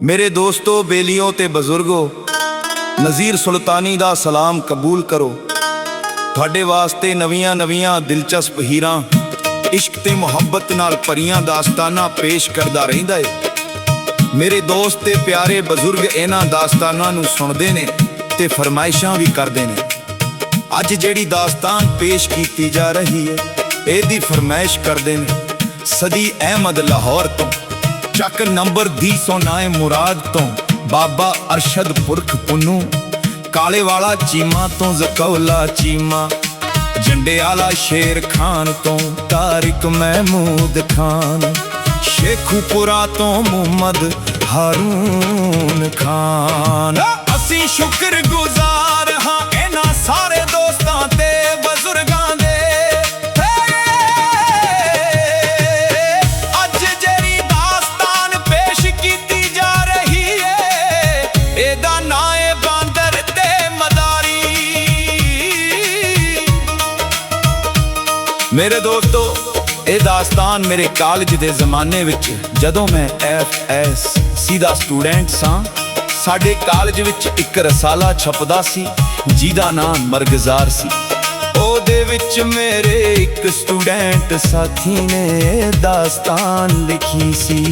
मेरे दोस्तों बेलियों ते बजुर्गो नज़ीर सुल्तानी दा सलाम कबूल करो। तुहाडे वास्ते नवीਆਂ नवीਆਂ दिलचस्प हीरां इश्क ते मुहब्बत नाल भरियां दास्तानां पेश करदा रहिंदा है। मेरे दोस्त ते प्यारे बजुर्ग इन्हां दास्तानां नूं सुणदे ने ते फरमाइशां भी करदे ने। अज जिहड़ी दास्तान पेश कीती जा रही है इहदी फरमाइश करदे ने सदी अहमद लाहौर तो, ਚੱਕ ਨੰਬਰ ਦੀ ਸੋਨਾਏ ਮੁਰਾਦ ਤੋਂ, ਬਾਬਾ ਅਰਸ਼ਦ ਪੁਰਖ ਪੁੰਨੂ, ਕਾਲੇ ਵਾਲਾ ਚੀਮਾ ਤੋਂ ਜ਼ਕੌਲਾ ਚੀਮਾ, ਜੰਡੇ ਵਾਲਾ ਸ਼ੇਰ ਖਾਨ ਤੋਂ ਤਾਰਿਕ ਮਹਿਮੂਦ ਖਾਨ, ਸ਼ੇਖੂਪੁਰਾ ਤੋਂ ਮੁਹੰਮਦ ਹਾਰੂਨ ਖਾਨ। ਅਸੀਂ ਸ਼ੁਕਰਗੁਜ਼ਾਰ ਹਾਂ ਇਹਨਾਂ ਸਾਰੇ ਦੋਸਤਾਂ ਤੇ ਬਜ਼ੁਰਗਾਂ ਦੇ। मेरे दोस्तों ਇਹ ਦਾਸਤਾਨ ਮੇਰੇ ਕਾਲਜ ਦੇ ਜ਼ਮਾਨੇ ਵਿੱਚ ਜਦੋਂ ਮੈਂ FSC ਦਾ ਸਟੂਡੈਂਟ ਸਾਂ, ਸਾਡੇ ਕਾਲਜ ਵਿੱਚ ਇੱਕ ਰਸਾਲਾ ਛਪਦਾ ਸੀ ਜਿਹਦਾ ਨਾਮ ਮਰਗਜ਼ਾਰ ਸੀ। ਉਹਦੇ ਵਿੱਚ ਮੇਰੇ ਇੱਕ ਸਟੂਡੈਂਟ ਸਾਥੀ ਨੇ ਦਾਸਤਾਨ ਲਿਖੀ ਸੀ।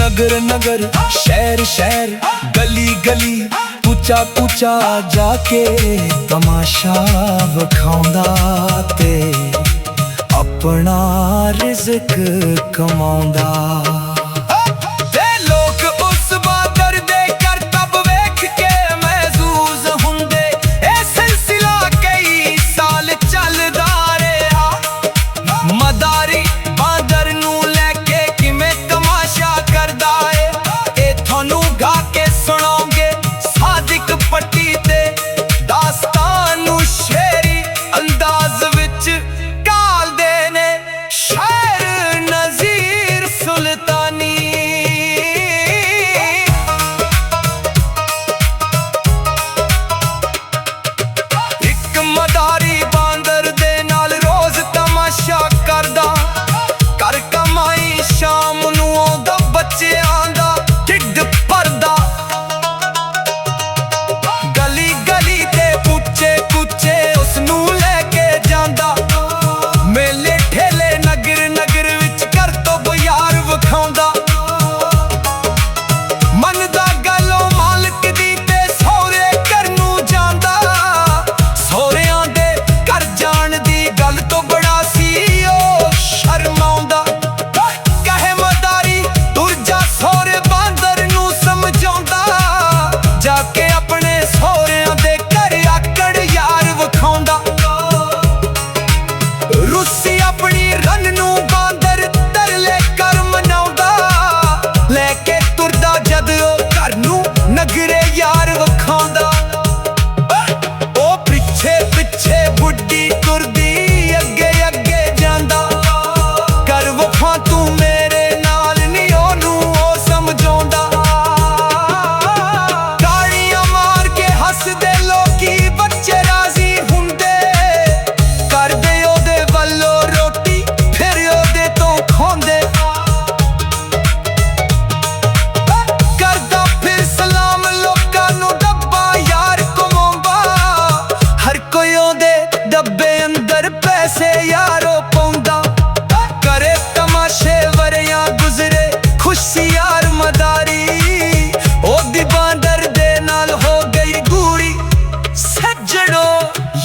नगर नगर शहर शहर गली गली कूचा कूचा जाके तमाशा विखाउंदा ते अपना रिज़्क कमाउंदा।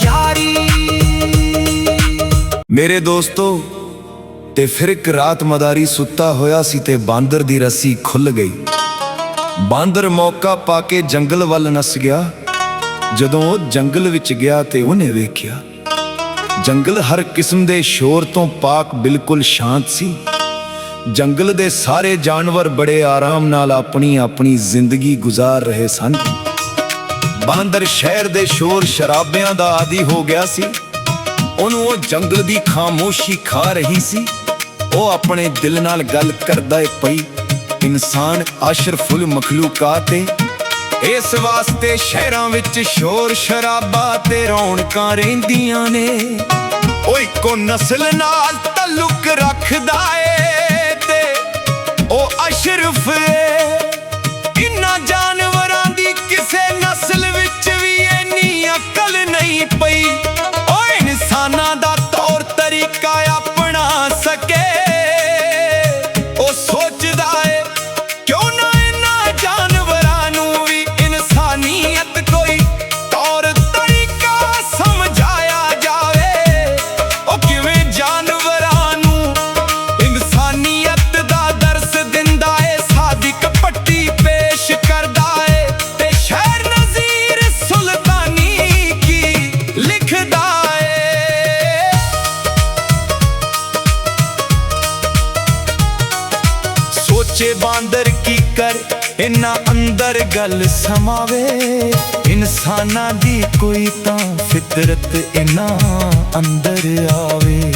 यारी ਮੇਰੇ ਦੋਸਤੋ, ਤੇ ਫਿਰ ਇੱਕ ਰਾਤ ਮਦਾਰੀ ਸੁੱਤਾ ਹੋਇਆ ਸੀ ਤੇ ਬਾਂਦਰ ਦੀ ਰੱਸੀ ਖੁੱਲ ਗਈ। ਬਾਂਦਰ ਮੌਕਾ ਪਾ ਕੇ ਜੰਗਲ ਵੱਲ ਨੱਸ ਗਿਆ। ਜਦੋਂ ਉਹ ਜੰਗਲ ਵਿੱਚ ਗਿਆ ਤੇ ਉਹਨੇ ਵੇਖਿਆ ਜੰਗਲ ਹਰ ਕਿਸਮ ਦੇ ਸ਼ੋਰ ਤੋਂ ਪਾਕ ਬਿਲਕੁਲ ਸ਼ਾਂਤ ਸੀ। ਜੰਗਲ ਦੇ ਸਾਰੇ ਜਾਨਵਰ ਬੜੇ ਆਰਾਮ ਨਾਲ ਆਪਣੀ ਆਪਣੀ ਜ਼ਿੰਦਗੀ ਗੁਜ਼ਾਰ ਰਹੇ ਸਨ। ਬਾਂਦਰ ਸ਼ਹਿਰ ਦੇ ਸ਼ੋਰ ਸ਼ਰਾਬਿਆਂ ਦਾ ਆਦੀ ਹੋ ਗਿਆ ਸੀ। ਉਹਨੂੰ ਉਹ ਜੰਗਲ ਦੀ ਖਾਮੋਸ਼ੀ ਖਾ ਰਹੀ ਸੀ। ਉਹ ਆਪਣੇ ਦਿਲ ਨਾਲ ਗੱਲ ਕਰਦਾ ਪਈ, ਇਨਸਾਨ ਅਸ਼ਰਫੁਲ ਮਖਲੂਕਾਤ ਏ। ਇਸ ਵਾਸਤੇ ਸ਼ਹਿਰਾਂ ਵਿੱਚ ਸ਼ੋਰ ਸ਼ਰਾਬਾ ਤੇ ਰੌਣਕਾਂ ਰਹਿੰਦੀਆਂ ਨੇ। ਉਹ ਇੱਕੋ ਨਸਲ ਨਾਲ ਤਾਲੁਕ ਰੱਖਦਾ ਏ ਤੇ ਉਹ ਅਸ਼ਰਫ ਏ। ਇਨ੍ਹਾਂ ਜਾਨਵਰਾਂ ਦੀ ਕਿਸੇ ਨਸਲ ਵਿੱਚ ਵੀ ਇੰਨੀ ਅਕਲ ਨਹੀਂ ਪਈ ਉਹ ਇਨਸਾਨਾਂ ਦਾ ਤੌਰ ਤਰੀਕਾ ਆਪਣਾ ਸਕੇ। ਉਹ ਸੋਚਦਾ ਏ ਕਿਉਂ ਨਾ ਇਨ੍ਹਾਂ ਜਾਨਵਰਾਂ ਨੂੰ ਵੀ ਇਨਸਾਨੀਅਤ ਕੋਈ ਤੌਰ ਤਰੀਕਾ ਸਮਝਾਇਆ ਜਾਵੇ। ਉਹ ਕਿਵੇਂ ਜਾਨਵਰਾਂ ਨੂੰ ਇਨਸਾਨੀਅਤ ਦਾ ਦਰਸ ਦਿੰਦਾ ਏ, ਸਾਦਿਕ ਪੱਟੀ ਪੇਸ਼ ਕਰਦਾ ਏ ਤੇ ਸ਼ਾਇਰ ਨਜ਼ੀਰ ਸੁਲਤਾਨੀ ਕੀ ਲਿਖਦਾ ਏ। ਸੋਚੇ ਬਾਂਦਰ ਕੀ ਕਰ ਇਨ੍ਹਾਂ ਅੰਦਰ ਗੱਲ ਸਮਾਵੇ। ਇਨਸਾਨਾਂ ਦੀ ਕੋਈ ਤਾਂ ਫਿਤਰਤ ਇਨ੍ਹਾਂ ਅੰਦਰ ਆਵੇ।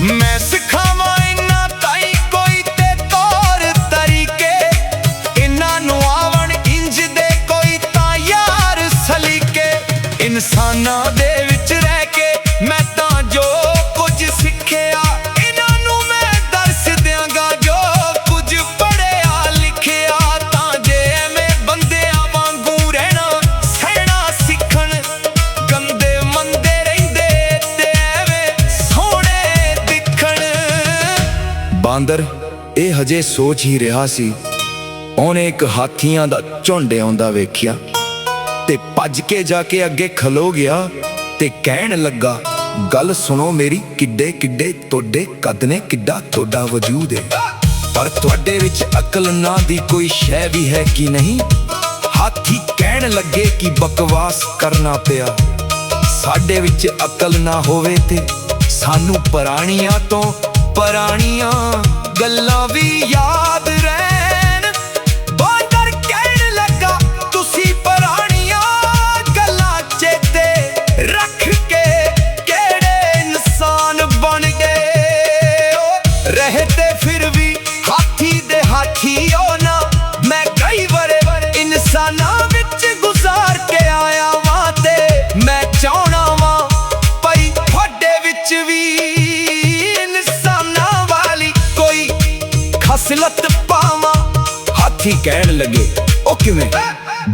ਮੈਂ ਸਿਖਾਵਾਂ ਇਨ੍ਹਾਂ ਤਾਈਂ ਕੋਈ ਤੇ ਤੌਰ ਤਰੀਕੇ, ਇਨ੍ਹਾਂ ਨੂੰ ਆਵਣ ਇੰਜ ਦੇ ਕੋਈ ਤਾਂ ਯਾਰ ਸਲੀਕੇ। ਇਨਸਾਨਾਂ ਦੇ ਵਿੱਚ ਰਹਿ ਕੇ ਮੈਂ ਤਾਂ ਜੋ ਕੁਝ ਸਿੱਖਿਆ ਇਨ੍ਹਾਂ ਨੂੰ ਮੈਂ ਦਰਸ ਦਿਆਂਗਾ। ਜੋ ਕੁਝ ਪੜ੍ਹਿਆ ਲਿਖਿਆ ਤਾਂ ਜੇ ਐਵੇਂ ਬੰਦਿਆਂ ਵਾਂਗੂ ਰਹਿਣਾ ਸਹਿਣਾ ਸਿੱਖਣ। ਗੰਦੇ ਮੰਦੇ ਰਹਿੰਦੇ ਤੇ ਐਵੇਂ ਸੋਹਣੇ ਦਿਖਣ। ਬਾਂਦਰ ਇਹ ਹਜੇ ਸੋਚ ਹੀ ਰਿਹਾ ਸੀ, ਉਹਨੇ ਇੱਕ ਹਾਥੀਆਂ ਦਾ ਝੁੰਡ ਆਉਂਦਾ ਵੇਖਿਆ ਤੇ ਭੱਜ ਕੇ ਜਾ ਕੇ ਅੱਗੇ ਖਲੋ ਗਿਆ ਤੇ ਕਹਿਣ ਲੱਗਾ, ਗੱਲ ਸੁਣੋ ਮੇਰੀ, ਕਿੱਡੇ ਕਿੱਡੇ ਤੁਹਾਡੇ ਕੱਦ ਨੇ, ਕਿੱਡਾ ਤੁਹਾਡਾ ਵਜੂਦ ਏ, ਪਰ ਤੁਹਾਡੇ ਵਿੱਚ ਅਕਲ ਨਾਂ ਦੀ ਕੋਈ ਸ਼ੈ ਵੀ ਹੈ ਕਿ ਨਹੀਂ। ਹਾਥੀ ਕਹਿਣ ਲੱਗੇ ਕਿ ਬਕਵਾਸ ਕਰਨਾ ਪਿਆ, ਸਾਡੇ ਵਿੱਚ ਅਕਲ ਨਾ ਹੋਵੇ ਤੇ ਸਾਨੂੰ ਪੁਰਾਣੀਆਂ ਤੋਂ ਪੁਰਾਣੀਆਂ ਗੱਲਾਂ ਵੀ ਯਾਦ ਰਹਿਣ। ਬਾਂਦਰ ਕਹਿਣ ਲੱਗਾ, ਤੁਸੀਂ ਪੁਰਾਣੀਆਂ ਗੱਲਾਂ ਚੇਤੇ ਰੱਖ ਕੇ ਕਿਹੜੇ ਇਨਸਾਨ ਬਣ ਗਏ। ਰਹੇ ਤੇ ਫਿਰ ਵੀ ਹਾਥੀ ਦੇ ਹਾਥੀ ਹੋ ਨਾ। ਮੈਂ ਕਈ ਵਰੇ ਇਨਸਾਨਾਂ ਵਿੱਚ ਗੁਜ਼ਾਰ ਕੇ ਆਇਆ ਵਾਂ ਤੇ ਮੈਂ ਚਾਹੁੰਦਾ ਵਾਂ ਪਈ ਤੁਹਾਡੇ ਵਿੱਚ ਵੀ ਇਨਸਾਨਾਂ ਵਾਲੀ ਕੋਈ ਖਸਲਤ ਪਾਵਾਂ। ਹਾਥੀ ਕਹਿਣ ਲੱਗੇ, ਉਹ ਕਿਵੇਂ?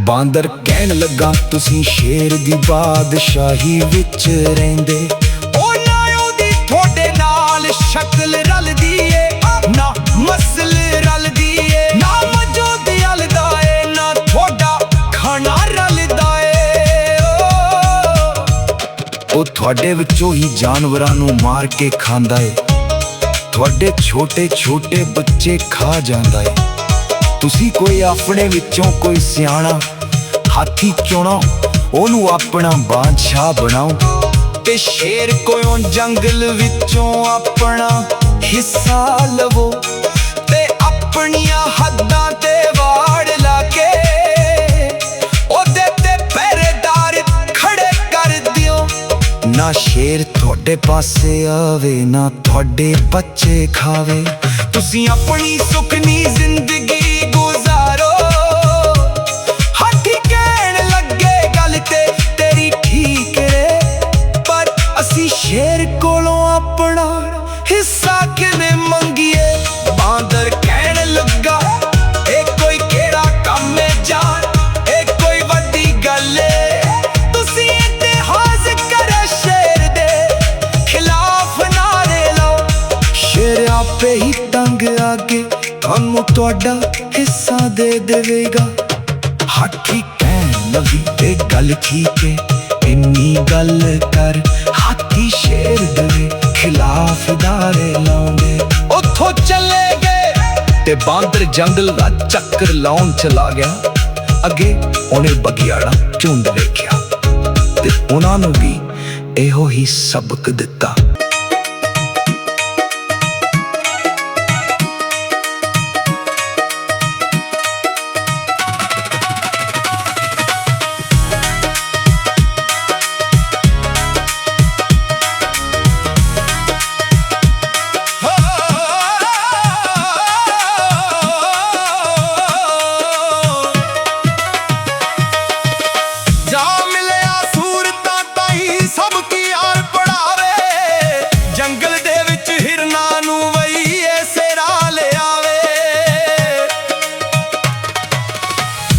ਬਾਂਦਰ ਕਹਿਣ ਲੱਗਾ, ਤੁਸੀਂ ਸ਼ੇਰ ਦੀ ਬਾਦਸ਼ਾਹੀ ਵਿੱਚ ਰਹਿੰਦੇ, ਉਹ ਨਾ ਉਹਦੀ ਤੁਹਾਡੇ ਨਾਲ ਸ਼ਕਲ ਰਲਦੀ ਏ, ਨਾ ਮਸਲ ਰਲਦੀ ਏ, ਨਾ ਮੌਜੂਦ ਰਲਦਾ ਏ, ਨਾ ਤੁਹਾਡਾ ਖਾਣਾ ਰਲਦਾ ਏ। ਉਹ ਤੁਹਾਡੇ ਵਿੱਚੋਂ ਹੀ ਜਾਨਵਰਾਂ ਨੂੰ ਮਾਰ ਕੇ ਖਾਂਦਾ ਏ, ਤੁਹਾਡੇ ਛੋਟੇ ਛੋਟੇ ਬੱਚੇ ਖਾ ਜਾਂਦਾ ਏ। ਤੁਸੀਂ ਕੋਈ ਆਪਣੇ ਵਿੱਚੋਂ ਕੋਈ ਸਿਆਣਾ ਹਾਥੀ ਚੁਣੋ, ਉਹਨੂੰ ਆਪਣਾ ਬਾਦਸ਼ਾਹ ਬਣਾਓ ਤੇ ਸ਼ੇਰ ਕੋਲੋਂ ਜੰਗਲ ਵਿੱਚੋਂ ਆਪਣਾ ਹਿੱਸਾ ਲਵੋ ਤੇ ਆਪਣੀਆਂ ਹੱਦਾਂ ਤੇ ਵਾੜ ਲਾ ਕੇ ਉਹਦੇ ਤੇ ਪਹਿਰੇਦਾਰ ਖੜੇ ਕਰ ਦਿਓ। ਨਾ ਸ਼ੇਰ ਤੁਹਾਡੇ ਪਾਸੇ ਆਵੇ, ਨਾ ਤੁਹਾਡੇ ਬੱਚੇ ਖਾਵੇ। ਤੁਸੀਂ ਆਪਣੀ ਸੁਖਨੀ ਜ਼ਿੰਦਗੀ ਗੁਜ਼ਾਰੋ। ਹਾਥੀ ਕਹਿਣ ਲੱਗੇ, ਗੱਲ ਤੇ ਤੇਰੀ ਠੀਕ ਏ, ਪਰ ਅਸੀਂ ਸ਼ੇਰ ਕੋਲੋਂ ਆਪਣਾ ਹਿੱਸਾ ਕਿਵੇਂ ਮੰਗੀਏ। ਬਾਂਦਰ ਕਹਿਣ ਲੱਗਾ, ਇਹ ਕੋਈ ਕਿਹੜਾ ਕੰਮ ਏ ਜਾਨ, ਇਹ ਕੋਈ ਵੱਡੀ ਗੱਲ ਏ। ਤੁਸੀਂ ਇਤਿਹਾਸ ਕਰੋ ਸ਼ੇਰ ਦੇ ਖਿਲਾਫ ਨਾਰੇ ਲਾਓ, ਸ਼ੇਰ ਆਪੇ ਹੀ ਤੰਗ ਆ ਕੇ ਤੁਹਾਨੂੰ ਤੁਹਾਡਾ ਹਿੱਸਾ ਦੇ ਦੇਵੇਗਾ। ਹਾਥੀ ਕਹਿਣ ਲੱਗੀ, ਇਹ ਗੱਲ ਠੀਕ ਏ, ਇੰਨੀ ਗੱਲ ਕਰ। ਹਾਥੀ ਸ਼ੇਰ ਦੇ ਖਿਲਾਫ ਤੇ ਬਾਂਦਰ ਜੰਗਲ ਦਾ ਚੱਕਰ ਲਾਉਣ ਚਲਾ ਗਿਆ। ਅੱਗੇ ਉਹਨੇ ਬਗਿਆੜਾ ਝੁੰਡ ਵੇਖਿਆ ਤੇ ਉਹਨਾਂ ਨੂੰ ਵੀ ਇਹੋ ਹੀ ਸਬਕ ਦਿੱਤਾ।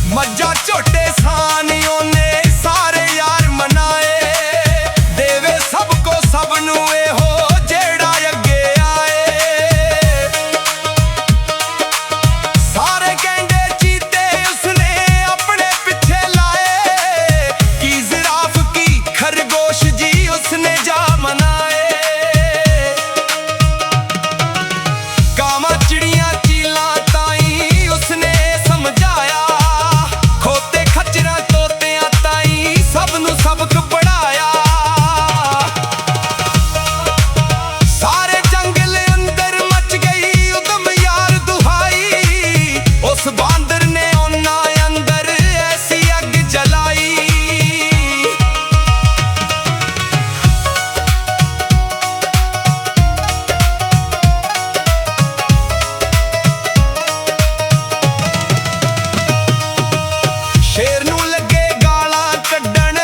ਮੱਝਾਂ ਝੋਟੇ ਸਾਨੀ ਉਹਨੇ ਸਾਰੇ ਯਾਰ ਮਨਾਏ, ਦੇਵੇ ਸਭ ਕੋ ਸਭ ਨੂੰ ਇਹੋ ਜਿਹੜਾ ਅੱਗੇ ਆਏ। ਸਾਰੇ ਕਹਿੰਦੇ ਚੀਤੇ ਉਸਨੇ ਆਪਣੇ ਪਿੱਛੇ ਲਾਏ, ਕੀ ਜ਼ਿਰਾਫ ਕੀ ਖਰਗੋਸ਼ ਜੀ ਉਸਨੇ ਜਾ ਮਨਾਏ। ਕਾਵਾਂ ਚਿੜੀਆਂ ਚੀਲਾਂ ਤਾਈਂ ਉਸਨੇ ਸਮਝਾਇਆ, ਸਬਕ ਪੜਾਇਆ। ਸਾਰੇ ਜੰਗਲ ਅੰਦਰ ਮਚ ਗਈ ਉਦਮ ਯਾਰ ਦੁਹਾਈ, ਉਸ ਬਾਂਦਰ ਨੇ ਉਹਨਾਂ ਅੰਦਰ ਐਸੀ ਅੱਗ ਜਲਾਈ। ਸ਼ੇਰ ਨੂੰ ਲੱਗੇ ਗਾਲਾਂ ਕੱਢਣ,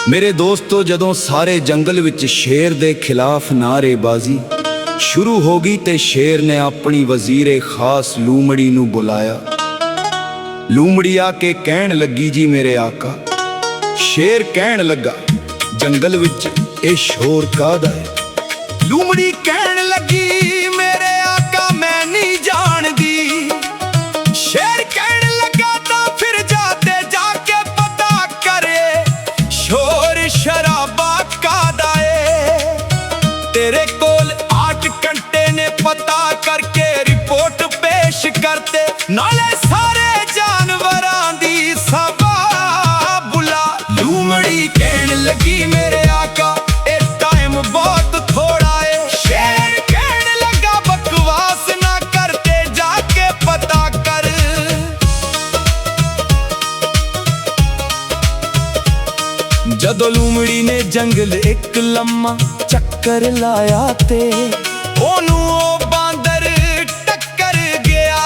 ਮੇਰੇ ਦੋਸਤੋ, ਜਦੋਂ ਸਾਰੇ ਜੰਗਲ ਵਿੱਚ ਸ਼ੇਰ ਦੇ ਖਿਲਾਫ ਨਾਅਰੇਬਾਜ਼ੀ ਸ਼ੁਰੂ ਹੋ ਗਈ ਤੇ ਸ਼ੇਰ ਨੇ ਆਪਣੀ ਵਜ਼ੀਰੇ ਖਾਸ ਲੂੰਮੜੀ ਨੂੰ ਬੁਲਾਇਆ। ਲੂੰਮੜੀ ਆ ਕੇ ਕਹਿਣ ਲੱਗੀ, ਜੀ ਮੇਰੇ ਆਕਾ। ਸ਼ੇਰ ਕਹਿਣ ਲੱਗਾ, ਜੰਗਲ ਵਿੱਚ ਇਹ ਸ਼ੋਰ ਕਾਹਦਾ ਹੈ? ਲੂੰਮੜੀ ਕਹਿਣ ਲੱਗੀ, ਮੇਰੇ ਆਕਾ ਮੈਂ ਨਹੀਂ ਜਾਣਦੀ। ਸ਼ੇਰ ਕਹਿਣ ਲੱਗਾ, ਤਾਂ ਫਿਰ ਜਾਤੇ ਜਾ ਕੇ ਪਤਾ ਕਰੇ, ਸ਼ੋਰ ਸ਼ਰਾਬਾ ਕਾਹਦਾ ਏ? ਤੇਰੇ ਕੋਲ 8 ਘੰਟੇ ਨੇ ਪਤਾ ਕਰਕੇ ਰਿਪੋਰਟ ਪੇਸ਼ ਕਰਤੇ, ਨਾਲੇ ਸਾਰੇ ਜਾਨਵਰਾਂ ਦੀ ਸਭਾ ਬੁਲਾ। ਲੂੰਮੜੀ ਕਹਿਣ ਲੱਗੀ, ਮੇਰੇ ਆਕਾ ਇਹ ਟਾਈਮ ਬਹੁਤ ਥੋੜਾ ਏ। ਸ਼ੇਰ ਕਹਿਣ ਲੱਗਾ, ਬਕਵਾਸ ਨਾ ਕਰਤੇ ਜਾ ਕੇ ਪਤਾ ਕਰ। ਜਦੋਂ ਲੂੰਮੜੀ ਨੇ ਜੰਗਲ ਇੱਕ ਲੰਮਾ ਚੱਕਰ ਲਾਇਆ ਤੇ ਉਹਨੂੰ ਉਹ ਬਾਂਦਰ ਟੱਕਰ ਗਿਆ।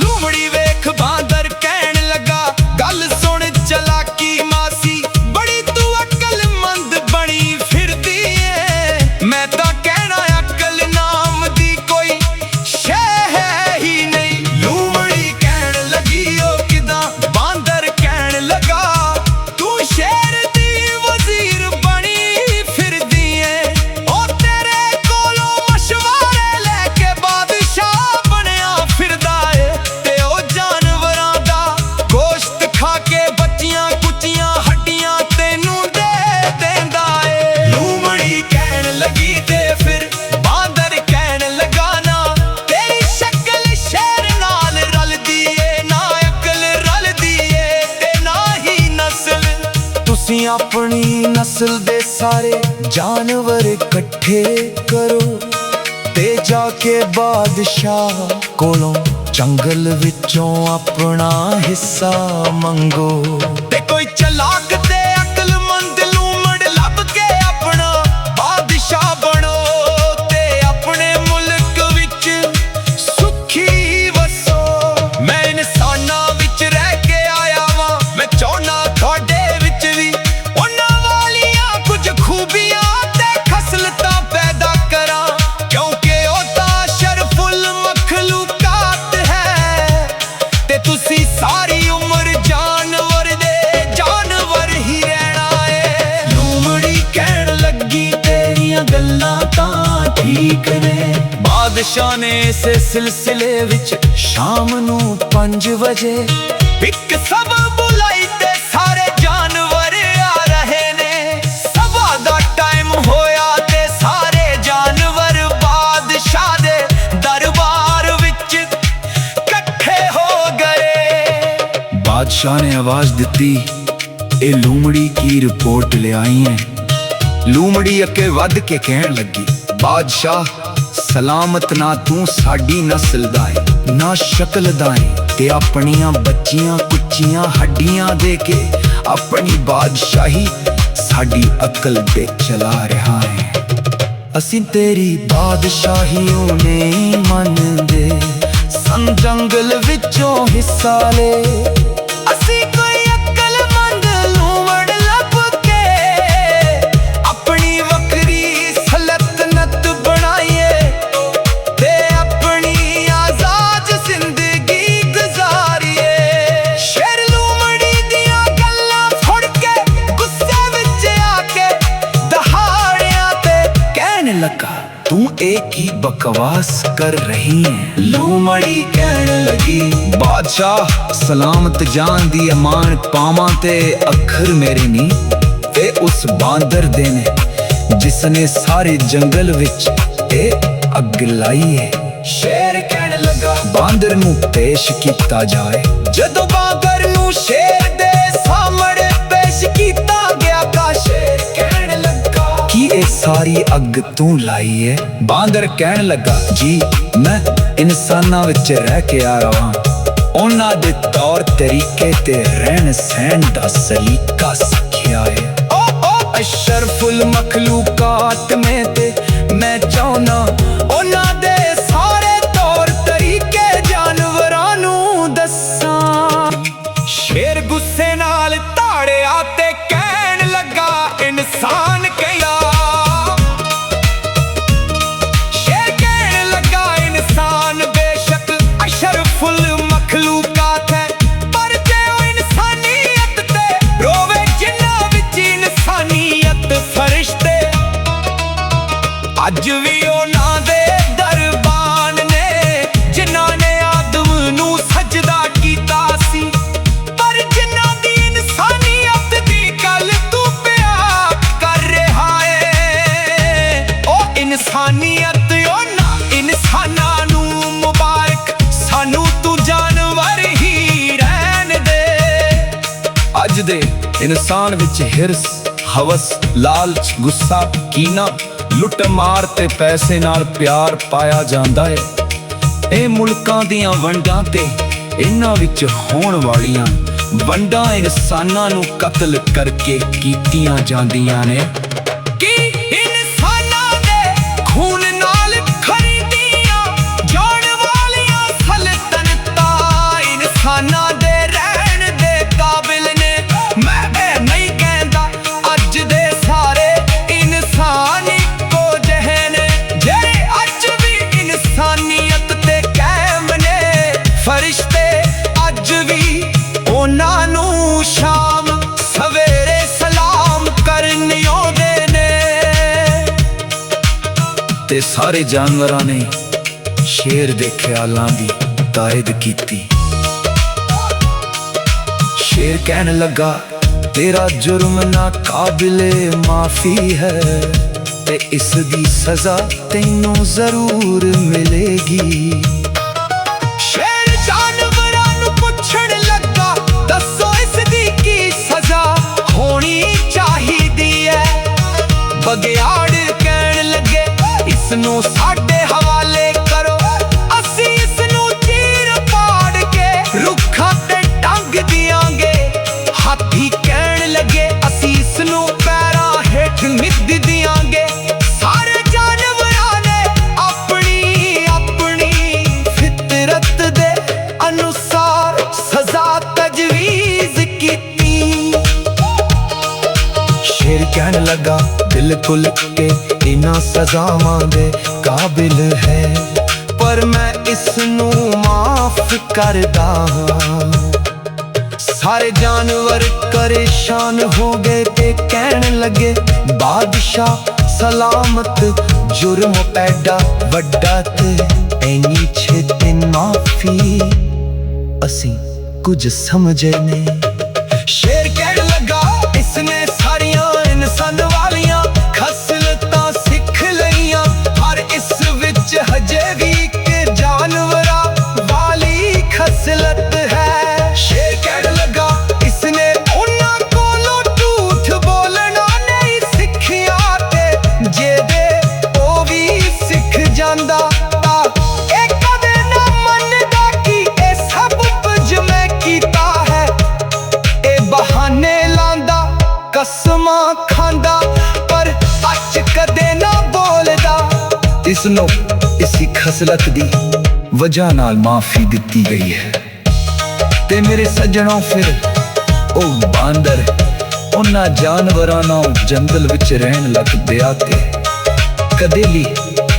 ਲੂੰਮੜੀ ਵੇਖ ਬਾਂਦਰ ਕਹਿਣ ਲੱਗਾ, ਗੱਲ ਸੁਣ ਚਲਾਕੀ ਮਾਸੀ, ਬੜੀ ਤੂੰ ਅਕਲਮੰਦ ਬਣੀ ਫਿਰਦੀ ਏ। ਮੈਂ ਤਾਂ ਕਹਿਣਾ ਅਕਲ ਨਾਮ ਦੀ ਕੋਈ ਸ਼ੈ ਹੈ ਹੀ ਨਹੀਂ। ਲੂੰਮੜੀ ਕਹਿਣ ਲੱਗੀ, ਉਹ ਕਿਦਾਂ? ਬਾਂਦਰ ਕਹਿਣ ਲੱਗਾ, ਤੂੰ ਸ਼ੇਰ ਦੀ ਵਜ਼ੀਰ ਬਣੀ ਫਿਰਦੀ ਏ। ਉਹ ਤੇਰੇ ਕੋਲੋਂ ਮਸ਼ਵਰੇ ਲੈ ਕੇ ਬਾਦਸ਼ਾਹ ਬਣਿਆ ਫਿਰਦਾ ਏ, ਤੇ ਉਹ ਜਾਨਵਰਾਂ ਦਾ ਗੋਸ਼ਤ ਖਾ ਕੇ ਬੱਚੀਆਂ ਕੁੱਚੀਆਂ ਹੱਡੀਆਂ ਤੈਨੂੰ ਦੇ ਦਿੰਦਾ ਏ। ਲੂੰਮੜੀ ਕਹਿਣ ਲੱਗੀ, ਤੇ ਫਿਰ ਬਾਂਦਰ ਕਹਿਣ ਲੱਗਾ, ਨਾ ਤੇਰੀ ਸ਼ਕਲ ਸ਼ੇਰ ਨਾਲ ਰਲਦੀ ਏ, ਨਾ ਅਕਲ ਰਲਦੀ ਏ, ਤੇ ਨਾ ਹੀ ਨਸਲ। ਤੁਸੀਂ ਆਪਣੀ ਨਸਲ ਦੇ ਸਾਰੇ ਜਾਨਵਰ ਇਕੱਠੇ ਕਰੋ, ਤੇ ਜਾ ਕੇ ਬਾਦਸ਼ਾਹ ਕੋਲੋਂ ਜੰਗਲ ਵਿੱਚੋਂ ਆਪਣਾ ਹਿੱਸਾ ਮੰਗੋ। ਤੇ ਕੋਈ ਚਲਾਕ ਤੇ ਅਕਲਮੰਦ ਲੂਮੜ ਲੱਭ ਕੇ ਆਪਣਾ ਬਾਦਸ਼ਾਹ ਬਣੋ ਤੇ ਆਪਣੇ ਮੁਲਕ ਵਿੱਚ ਸੁਖੀ ਵਸੋ। ਮੈਂ ਇਨਸਾਨਾਂ ਵਿੱਚ ਰਹਿ ਕੇ ਆਇਆ ਵਾਂ, ਮੈਂ ਚਾਹੁੰਨਾ ਤੁਹਾਡੇ ਵਿੱਚ ਵੀ ਉਹਨਾਂ ਵਾਲੀਆਂ ਕੁਝ ਖੂਬੀਆਂ ਤੇ ਖਸਲਤਾਂ ਪੈਦਾ ਕਰਾਂ, ਕਿਉਂਕਿ ਉਹ ਤਾਂ ਸ਼ਰਫੁਲ ਮਖਲੂਕਾਤ ਹੈ ਤੇ ਤੁਸੀਂ ਸਾਰੀ ਉਮਰ ਜਾਨਵਰ ਹੀ ਰਹਿਣਾ ਏ। ਲੂਮੜੀ ਕਹਿਣ ਲੱਗੀ ਤੇਰੀਆਂ ਗੱਲਾਂ ਤਾਂ ਠੀਕ ਨੇ। ਬਾਦਸ਼ਾਹ ਨੇ ਇਸੇ ਸਿਲਸਿਲੇ ਵਿੱਚ ਸ਼ਾਮ ਨੂੰ 5 ਵਜੇ ਇੱਕ ਸਭ ਬੁਲਾਈ ਤੇ ਸਾਰੇ ਜਾਨਵਰ ਆ ਰਹੇ ਨੇ। ਸਭਾ ਦਾ ਟਾਈਮ ਹੋਇਆ ਤੇ ਸਾਰੇ ਜਾਨਵਰ ਬਾਦਸ਼ਾਹ ਦੇ ਦਰਬਾਰ ਵਿੱਚ ਇਕੱਠੇ ਹੋ ਗਏ। ਬਾਦਸ਼ਾਹ ਨੇ ਆਵਾਜ਼ ਦਿੱਤੀ, ਇਹ ਲੂਮੜੀ ਕੀ ਰਿਪੋਰਟ ਲਿਆਈ ਹੈ? ਲੂਮੜੀ ਅੱਗੇ ਵੱਧ ਕੇ ਕਹਿਣ ਲੱਗੀ, ਬਾਦਸ਼ਾਹ ਸਲਾਮਤ ਨਾ ਤੂੰ ਸਾਡੀ ਨਸਲ ਦਾ ਹੈ ਨਾ ਸ਼ਕਲ ਦਾ ਹੈ ਤੇ ਆਪਣੀਆਂ ਬੱਚੀਆਂ ਕੁੱਚੀਆਂ ਹੱਡੀਆਂ ਦੇ ਕੇ ਆਪਣੀ ਬਾਦਸ਼ਾਹੀ ਸਾਡੀ ਅਕਲ ਤੇ ਚਲਾ ਰਿਹਾ ਹੈ। ਅਸੀਂ ਤੇਰੀ ਬਾਦਸ਼ਾਹੀ ਨਹੀਂ ਮੰਨਦੇ, ਸੰ ਜੰਗਲ ਵਿੱਚੋਂ ਹਿੱਸਾ ਲੈ। ਅਸੀਂ ਕੋਈ ਅਕਲਮੰਦ ਲੂਮੜ ਲੱਭ ਕੇ ਆਪਣੀ ਵੱਖਰੀ ਸਲਤਨਤ ਬਣਾਈਏ ਤੇ ਆਪਣੀ ਆਜ਼ਾਦ ਜ਼ਿੰਦਗੀ ਗੁਜ਼ਾਰੀਏ। ਸ਼ੇਰ ਲੂਮੜੀ ਦੀਆਂ ਗੱਲਾਂ ਸੁਣ ਕੇ ਗੁੱਸੇ ਵਿੱਚ ਆ ਕੇ ਦਹਾੜਿਆਂ ਤੇ ਕਹਿਣ ਲੱਗਾ, ਤੂੰ ਇਹ ਕੀ ਬਕਵਾਸ ਕਰ ਰਹੀ ਹੈ? ਲੂਮੜੀ ਕਹਿਣ ਲੱਗੀ, ਬਾਦਸ਼ਾਹ ਸਲਾਮਤ ਜਾਨ ਦੀ ਅਮਾਨ ਪਾਵਾਂ ਤੇ ਅੱਖਰ ਮੇਰੇ ਨਹੀਂ ਤੇ ਉਸ ਬਾਂਦਰ ਦੇ ਨੇ ਜਿਸ ਨੇ ਸਾਰੇ ਜੰਗਲ ਵਿੱਚ ਇਹ ਅੱਗ ਲਾਈ ਹੈ। ਸ਼ੇਰ ਕਹਿਣ ਲੱਗਾ, ਬਾਂਦਰ ਨੂੰ ਪੇਸ਼ ਕੀਤਾ ਜਾਏ। ਜਦੋਂ ਬਾਂਦਰ ਨੂੰ ਸ਼ੇਰ ਦੇ ਸਾਹਮਣੇ ਪੇਸ਼ ਕੀਤਾ ਗਿਆ ਤਾਂ ਸ਼ੇਰ ਕਹਿਣ ਲੱਗਾ, ਕੀ ਇਹ ਸਾਰੀ ਅੱਗ ਤੂੰ ਲਾਈ ਹੈ? ਬਾਂਦਰ ਕਹਿਣ ਲੱਗਾ, ਜੀ ਮੈਂ ਇਨਸਾਨਾਂ ਵਿੱਚ ਰਹਿ ਕੇ ਆ ਰਹਾ ਹਾਂ, ਉਹਨਾਂ ਦੇ ਤੌਰ ਤਰੀਕੇ ਤੇ ਰਹਿਣ ਸਹਿਣ ਦਾ ਸਲੀਕਾ ਸਿੱਖਿਆ ਹੈ। ਅਸ਼ਰਫੁਲ ਮਖਲੂਕਾਤ ਮੈਂ ਤੇ ਮੈਂ ਚਾਹੁੰਨਾ ਉਹਨਾਂ ਦੇ ਸਾਰੇ ਤੌਰ ਤਰੀਕੇ ਜਾਨਵਰਾਂ ਨੂੰ ਦੱਸਾਂ। ਸ਼ੇਰ ਗੁੱਸੇ ਨਾਲ ਧਾੜਿਆ ਤੇ ਕਹਿਣ ਲੱਗਾ, ਇਨਸਾਨ ਕਹਿੰਦਾ। ਸ਼ੇਰ ਕਹਿਣ ਲੱਗਾ, ਇਨਸਾਨ ਬੇਸ਼ੱਕ ਅਸ਼ਰਫੁਲ ਮਖਲੂਕਾਤ ਹੈ, ਪਰ ਜੇ ਉਹ ਇਨਸਾਨੀਅਤ ਤੇ ਰੋਵੇ ਜਿਨ੍ਹਾਂ ਵਿੱਚ ਇਨਸਾਨੀਅਤ ਫਰਿਸ਼ਤੇ ਅੱਜ ਵੀ ਉਹਨਾਂ ਦੇ ਦਰਬਾਨ ਨੇ ਜਿਨ੍ਹਾਂ ਨੇ ਆਦਮ ਨੂੰ ਸਜਦਾ ਕੀਤਾ ਸੀ। ਪਰ ਜਿਨ੍ਹਾਂ ਦੀ ਇਨਸਾਨੀਅਤ ਦੀ ਗੱਲ ਤੂੰ ਪਿਆਰ ਕਰ ਰਿਹਾ ਏ, ਉਹ ਇਨਸਾਨੀਅਤ ਉਹਨਾਂ ਇਨਸਾਨਾਂ ਨੂੰ ਮੁਬਾਰਕ, ਸਾਨੂੰ ਤੂੰ ਜਾਨਵਰ ਹੀ ਰਹਿਣ ਦੇ। ਅੱਜ ਦੇ ਇਨਸਾਨ ਵਿੱਚ ਹਿਰਸ, ਹਵਸ, ਲਾਲਚ, ਗੁੱਸਾ, ਕੀਨਾ, ਲੁੱਟ ਮਾਰ ਤੇ ਪੈਸੇ ਨਾਲ ਪਿਆਰ ਪਾਇਆ ਜਾਂਦਾ ਹੈ। ਇਹ ਮੁਲਕਾਂ ਦੀਆਂ ਵੰਡਾਂ ਤੇ ਇਹਨਾਂ ਵਿੱਚ ਹੋਣ ਵਾਲੀਆਂ ਵੰਡਾਂ ਇਨਸਾਨਾਂ ਨੂੰ ਕਤਲ ਕਰਕੇ ਕੀਤੀਆਂ ਜਾਂਦੀਆਂ ਨੇ। ਕਿ ਇਨਸਾਨਾਂ ਦੇ ਖੂਨ ਨਾਲ ਖਰੀਦੀਆਂ ਜਾਣ ਵਾਲੀਆਂ ਸਲਤਨਤਾਂ ਇਨਸਾਨਾਂ ਦੇ ਰਹਿਣ ਦੇ ਕਾਬਿਲ ਨੇ। ਮੈਂ ਇਹ ਨਹੀਂ ਕਹਿੰਦਾ ਅੱਜ ਦੇ ਸਾਰੇ ਇਨਸਾਨ ਇੱਕੋ ਜਿਹੇ ਨੇ, ਜਿਹੜੇ ਅੱਜ ਵੀ ਇਨਸਾਨੀਅਤ ਤੇ ਕਾਇਮ ਨੇ। ਫਰਿਸ਼ਤੇ ਅੱਜ ਵੀ ਉਹਨਾਂ ਨੂੰ ਸ਼ਾਮ ਸਵੇਰੇ ਸਲਾਮ ਕਰਨ ਆਉਂਦੇ ਨੇ। ਤੇ ਸਾਰੇ ਜਾਨਵਰਾਂ ਨੇ ਸ਼ੇਰ ਦੇ ਖਿਆਲਾਂ ਦੀ ਤਾਇਦ ਕੀਤੀ। ਸ਼ੇਰ ਕਹਿਣ ਲੱਗਾ, ਤੇਰਾ ਜੁਰਮ ਨਾ ਕਾਬਿਲੇ ਮਾਫੀ ਹੈ ਤੇ ਇਸ ਦੀ ਸਜ਼ਾ ਤੈਨੂੰ ਜ਼ਰੂਰ ਮਿਲੇਗੀ। ਸ਼ੇਰ ਜਾਨਵਰਾਂ ਨੂੰ ਪੁੱਛਣ ਲੱਗਾ, ਦੱਸੋ ਇਸ ਦੀ ਕੀ ਸਜ਼ਾ ਹੋਣੀ ਚਾਹੀਦੀ ਹੈ? ਬਗਿਆੜ ਕਹਿਣ ਲੱਗੇ, ਇਸ ਨੂੰ ਸਾਡੇ ਹਵਾ ਸ਼ੇਰ ਕਹਿਣ ਲੱਗਾ ਬਿਲਕੁਲ ਕਿ ਇਹਨਾਂ ਸਜ਼ਾਵਾਂ ਦੇ ਕਾਬਿਲ ਹੈ, ਪਰ ਮੈਂ ਇਸ ਨੂੰ ਮਾਫ ਕਰਦਾ ਹਾਂ। ਸਾਰੇ ਜਾਨਵਰ ਪਰੇਸ਼ਾਨ ਹੋ ਗਏ ਤੇ ਕਹਿਣ ਲੱਗੇ ਬਾਦਸ਼ਾਹ ਸਲਾਮਤ, ਜੁਰਮ ਪੈਡਾ ਵੱਡਾ ਤੇ ਐਨੀ ਛੇਤੀ ਮਾਫੀ ਅਸੀਂ ਕੁਝ ਸਮਝੇ ਨੇ। ਸ਼ੇਰ ਕਹਿਣ ਲੱਗਾ ਇਸਨੇ ਸਾਰੀਆਂ ਇਨਸਾਨ ਵਾਲੀਆਂ ਖਸਲਤਾਂ ਸਿੱਖ ਲਈਆਂ, ਪਰ ਇਸ ਵਿੱਚ ਹਜੇ ਵੀ ਇੱਕ ਜਾਨਵਰਾਂ ਵਾਲੀ ਖਸਲਤ ਹੈ। ਸ਼ੇਰ ਕਹਿਣ ਲੱਗਾ ਇਸਨੇ ਉਹਨਾਂ ਕੋਲੋਂ ਝੂਠ ਬੋਲਣਾ ਨਹੀਂ ਸਿੱਖਿਆ, ਤੇ ਜਿਹਦੇ ਉਹ ਵੀ ਸਿੱਖ ਜਾਂਦਾ ਤਾਂ ਇਹ ਕਦੇ ਨਾ ਮੰਨਦਾ ਕਿ ਇਹ ਸਭ ਕੁਝ ਮੈਂ ਕੀਤਾ ਹੈ। ਇਹ ਬਹਾਨੇ ਲਾਂਦਾ, ਕਸਮਾਂ ਖਾਂਦਾ, ਪਰ ਸੱਚ ਕਦੇ ਨਾ ਬੋਲਦਾ। ਇਸ ਨੂੰ ਇਸੀ ਖਸਲਤ ਦੀ ਵਜ੍ਹਾ ਨਾਲ ਮਾਫੀ ਦਿੱਤੀ ਗਈ ਹੈ। ਤੇ ਮੇਰੇ ਸੱਜਣੋਂ ਫਿਰ ਉਹ ਬਾਂਦਰ ਉਹਨਾਂ ਜਾਨਵਰਾਂ ਨਾਲ ਜੰਗਲ ਵਿੱਚ ਰਹਿਣ ਲੱਗ ਪਿਆ ਤੇ ਕਦੇ ਵੀ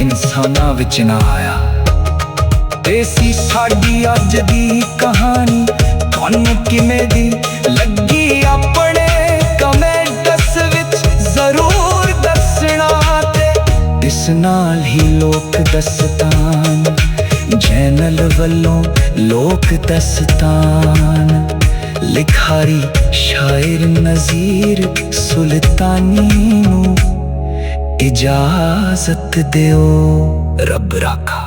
ਇਨਸਾਨਾਂ ਵਿੱਚ ਨਾ ਆਇਆ। ਇਹ ਸੀ ਸਾਡੀ ਅੱਜ ਦੀ ਕਹਾਣੀ, ਤੁਹਾਨੂੰ ਕਿਵੇਂ ਦੀ ਲੱਗੀ ਆਪਣੇ ਕਮੈਂਟਸ ਵਿੱਚ ਜ਼ਰੂਰ ਦੱਸਣਾ। ਤੇ ਇਸ ਨਾਲ ਹੀ ਲੋਕ ਦਸਤਾਨ ਚੈਨਲ ਵੱਲੋਂ ਲੋਕ ਦਸਤਾਨ ਲਿਖਾਰੀ ਸ਼ਾਇਰ ਨਜ਼ੀਰ ਸੁਲਤਾਨੀ ਨੂੰ ਇਜਾਜ਼ਤ ਦਿਓ। ਰੱਬ ਰਾਖਾ।